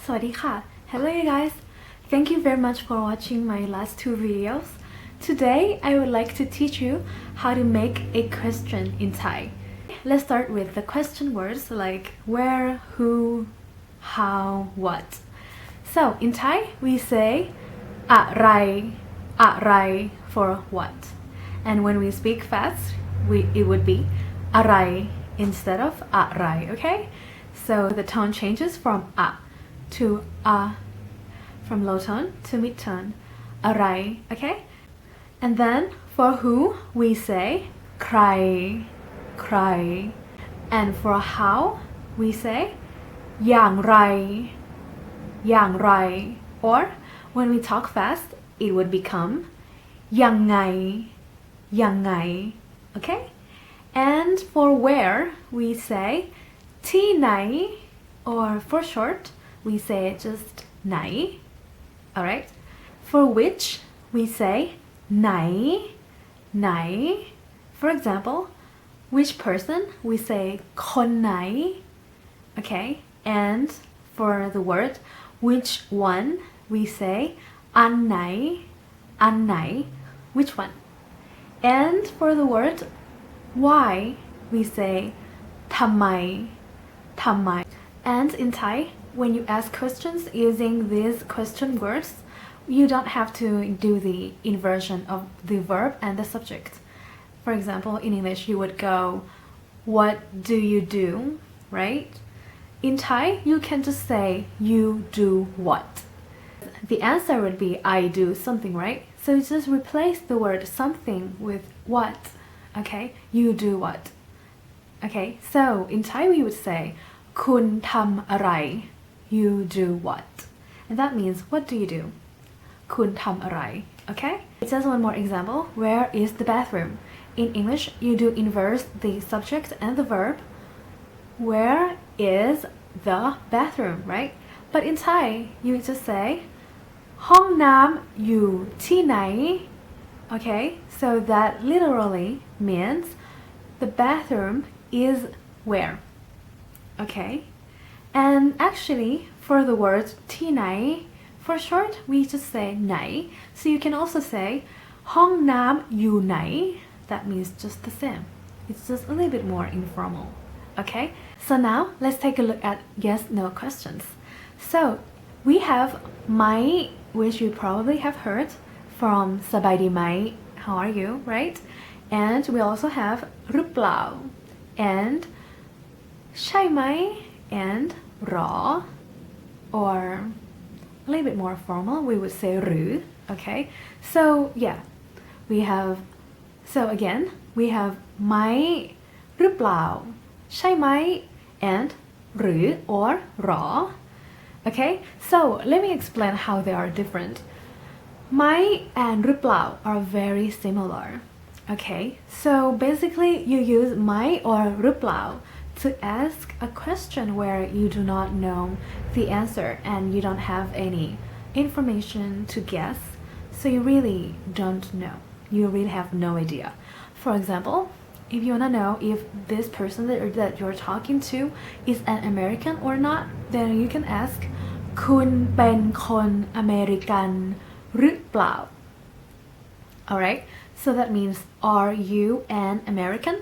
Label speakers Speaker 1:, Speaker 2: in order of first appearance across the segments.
Speaker 1: สวัสดีค่ะ Hello you guys. Thank you very much for watching my last two videos. Today I would like to teach you how to make a question in Thai. Let's start with the question words like where, who, how, what. So in Thai we say อะไร อะไร for what. And when we speak fast, it would be อะไร instead of อะไร okay? So the tone changes from to from low tone to mid tone อะไร okay? And then for who we say ใคร ใคร and for how we say อย่างไร อย่างไร or when we talk fast it would become ยังไง ยังไง okay? And for where we say ที่ไหน or for short we say just ไหน alright? For which we say ไหน ไหน for example which person we say คนไหน okay? And for the word which one we say อันไหน อันไหน which one? And for the word why we say ทำไม ทำไม and in Thai when you ask questions using these question words you don't have to do the inversion of the verb and the subject. For example, in English you would go what do you do, right? In Thai you can just say you do what. The answer would be I do something, right? So you just replace the word something with what, okay? You do what. Okay, so in Thai we would say คุณทำอะไร you do what. And that means what do you do? คุณทำอะไร okay? It says one more example. Where is the bathroom? In English you do inverse the subject and the verb. Where is the bathroom, right? But in Thai you just say ห้องน้ำอยู่ที่ไหน okay? So that literally means the bathroom is where, okay? And actually for the word ที่ไหน for short we just say ไหน so you can also say ห้องน้ำอยู่ไหน that means just the same. It's just a little bit more informal, okay? So now let's take a look at yes no questions. So we have ไหม which you probably have heard from สบายดีไหม how are you, right? And we also have หรือเปล่า and ใช่ไหม and เหรอ or a little bit more formal we would say หรือ okay? So yeah, so again we have ไหม หรือเปล่า ใช่ไหม and หรือ or เหรอ okay? So let me explain how they are different. ไหม and หรือเปล่า are very similar. Okay, so basically you use ไหม or หรือเปล่า to ask a question where you do not know the answer and you don't have any information to guess, so you really don't know. You really have no idea. For example, if you want to know if this person that you're talking to is an American or not, then you can ask คุณเป็นคนอเมริกันหรือเปล่า alright? So that means are you an American?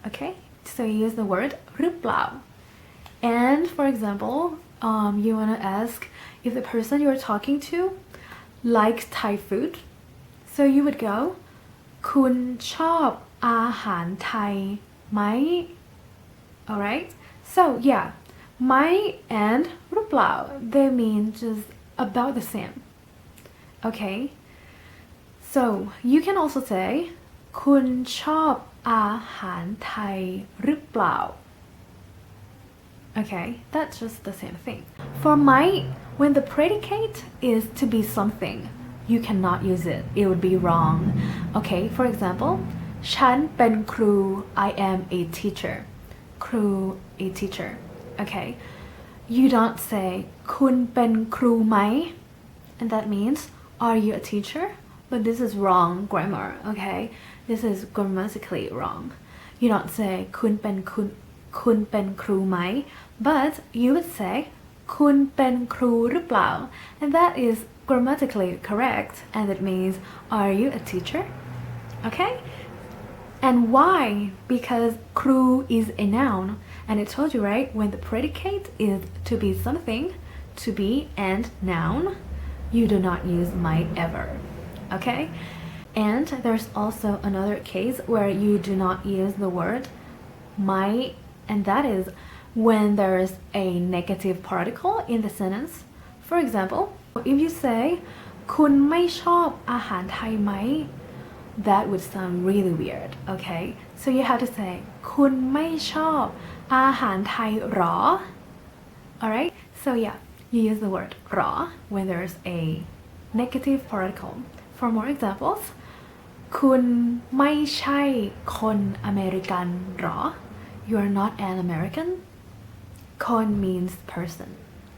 Speaker 1: Okay, so you use the word หรือเปล่า and for example you want to ask if the person you're talking to likes Thai food, so you would go คุณชอบอาหารไทยไหม alright? So yeah, ไหม and หรือเปล่า they mean just about the same, okay? So you can also say คุณชอบอาหารไทยหรือเปล่า okay? That's just the same thing. For ไหม when the predicate is to be something you cannot use it, it would be wrong, okay? For example ฉันเป็นครู I am a teacher, ครู a teacher, okay? You don't say คุณเป็นครูไหม and that means are you a teacher? But this is wrong grammar, okay? This is grammatically wrong. You don't say คุณเป็นครูไหม but you would say คุณเป็นครูหรือเปล่า and that is grammatically correct and it means are you a teacher okay and why because ครู is a noun and I told you right when the predicate is to be something to be and noun you do not use might ever okay and there's also another case where you do not use the word might and that is when there is a negative particle in the sentence for example if you say คุณไม่ชอบอาหารไทยไหม that would sound really weird okay so you have to say คุณไม่ชอบอาหารไทยหรอ alright so yeah you use the word หรอ when there's a negative particle for more examples คุณไม่ใช่คนอเมริกันหรอ you are not an American คน means person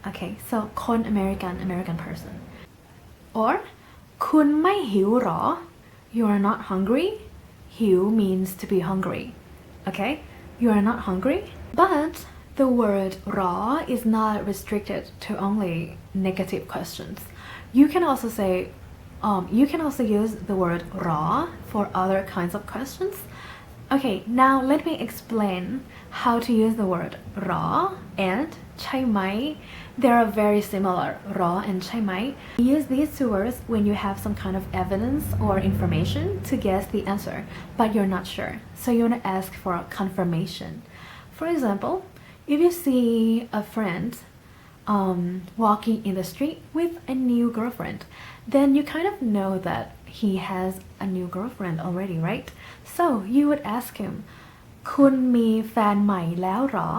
Speaker 1: okay so คน American person or คุณไม่หิวหรอ you are not hungry หิว means to be hungry okay you are not hungry but the word หรอ is not restricted to only negative questions you can also say you can also use the word หรอ for other kinds of questions okay now let me explain how to use the word หรอ and ใช่ไหม they are very similar หรอ and ใช่ไหม use these two words when you have some kind of evidence or information to guess the answer but you're not sure so you want to ask for confirmation for example if you see a friend walking in the street with a new girlfriend then you kind of know that he has a new girlfriend already right so you would ask him คุณมีแฟนใหม่แล้วหรอ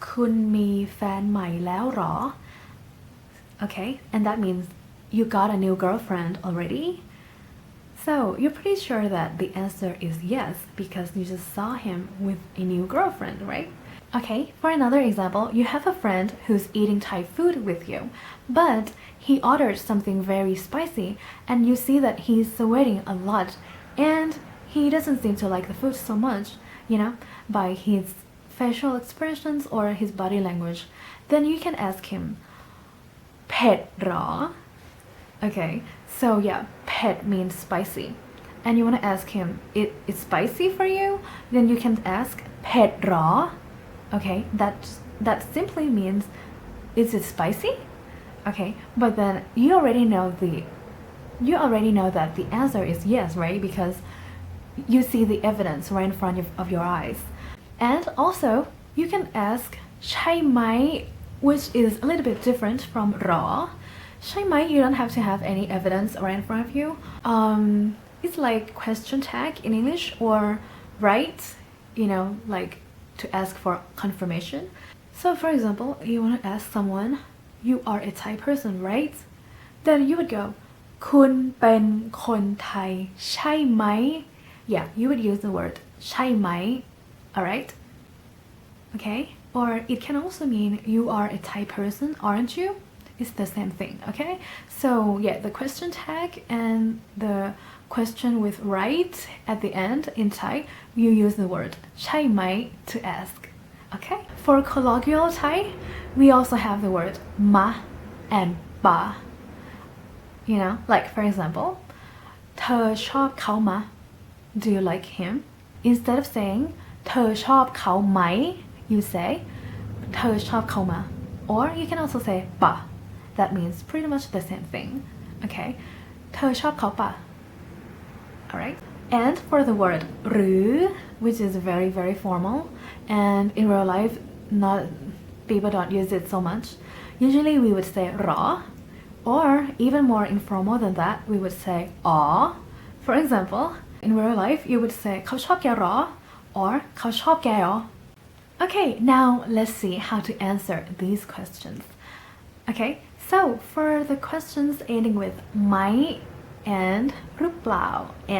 Speaker 1: คุณมีแฟนใหม่แล้วหรอ okay and that means you got a new girlfriend already so you're pretty sure that the answer is yes because you just saw him with a new girlfriend right okay for another example you have a friend who's eating Thai food with you but he ordered something very spicy and you see that he's sweating a lot and he doesn't seem to like the food so much you know by his facial expressions or his body language then you can ask him เผ็ดหรอ okay so yeah เผ็ด means spicy and you want to ask him it's spicy for you then you can ask เผ็ดหรอ okay that simply means is it spicy okay but then you already know that the answer is yes right because you see the evidence right in front of your eyes and also you can ask ใช่ไหม which is a little bit different from หรอ ใช่ไหม you don't have to have any evidence right in front of you it's like question tag in English or right you know like to ask for confirmation so for example you want to ask someone you are a Thai person right then you would go คุณเป็นคนไทยใช่ไหม yeah you would use the word ใช่ไหม alright okay or it can also mean you are a Thai person aren't you it's the same thing okay so yeah the question tag and the question with right at the end in Thai you use the word ใช่ไหม to ask okay for colloquial Thai we also have the word ma and ba you know like for example เธอชอบเขามะ do you like him instead of saying เธอชอบเขาไหม you say เธอชอบเขามะ or you can also say ปะ that means pretty much the same thing okay เธอชอบเขาปะ alright and for the word หรือ which is very very formal and in real life not people don't use it so much usually we would say หรอ or even more informal than that we would say อ๋อ for example in real life you would say เขาชอบแกหรอ or เขาชอบแกหรอ okay now let's see how to answer these questions okay so for the questions ending with ไหม and หรือเปล่า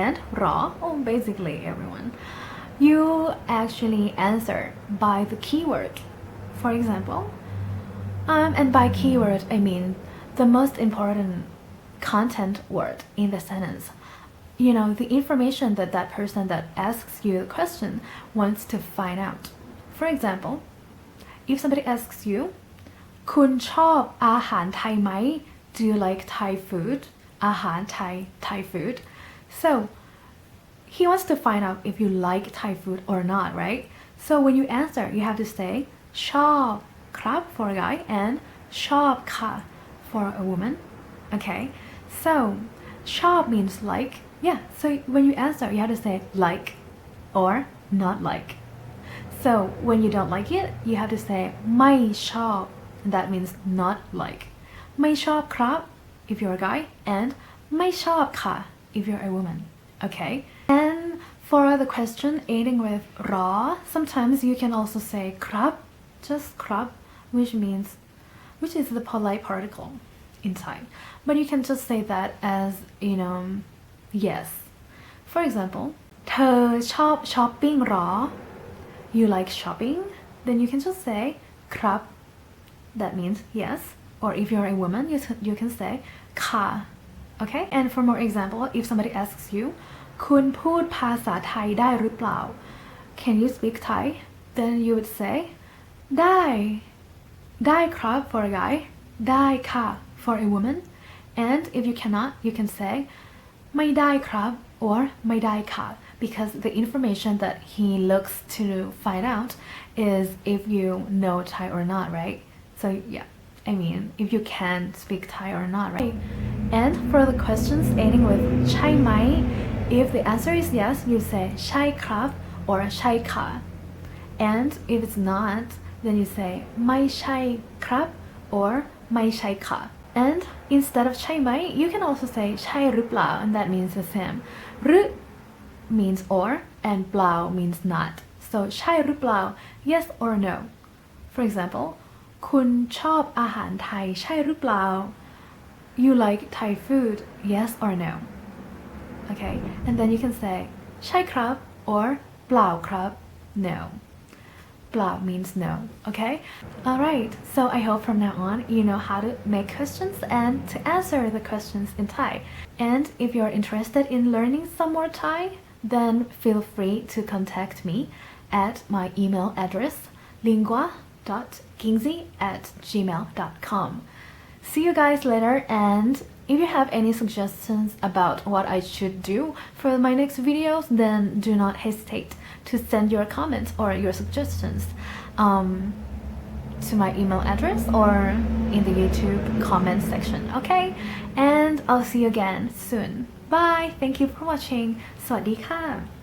Speaker 1: and หรอ oh basically everyone you actually answer by the keyword for example and by keyword I mean the most important content word in the sentence you know the information that that person that asks you the question wants to find out for example if somebody asks you คุณชอบอาหารไทยไหม Do you like Thai food อาหารไทย Thai food so he wants to find out if you like Thai food or not right so when you answer you have to say ชอบครับ for a guy and ชอบค่ะ for a woman okay so ชอบ means like yeah so when you answer you have to say like or not like so when you don't like it you have to say ไม่ชอบ that means not like ไม่ชอบครับ if you're a guy and ไม่ชอบค่ะ if you're a woman okay and for the question ending with เหรอ sometimes you can also say ครับ just ครับ which is the polite particle in Thai but you can just say that as yes for example เธอชอบช้อปปิ้งหรอ you like shopping then you can just say ครับ that means yes or if you're a woman you can say ค่ะ okay and for more example if somebody asks you คุณพูดภาษาไทยได้หรือเปล่า can you speak Thai then you would say ได้ครับ for a guy ได้ค่ะ for a woman and if you cannot you can say ไม่ได้ครับ or ไม่ได้ค่ะ because the information that he looks to find out is if you know Thai or not right so yeah I mean if you can speak Thai or not right and for the questions ending with ใช่ไหม if the answer is yes you say ใช่ครับ or ใช่ค่ะ and if it's not then you say ไม่ใช่ครับ or ไม่ใช่ค่ะ and instead of ใช่ไหม you can also say ใช่หรือเปล่า and that means the same หรือ means or and เปล่า means not so ใช่หรือเปล่า yes or no for example คุณชอบอาหารไทยใช่หรือเปล่า you like Thai food yes or no okay and then you can say ใช่ครับ or เปล่าครับ no blah means no okay alright so I hope from now on you know how to make questions and to answer the questions in Thai and if you're interested in learning some more Thai then feel free to contact me at my email address lingua.kingzy@gmail.com see you guys later and if you have any suggestions about what I should do for my next videos then do not hesitate to send your comments or your suggestions to my email address or in the YouTube comment section okay and I'll see you again soon bye thank you for watching สวัสดีค่ะ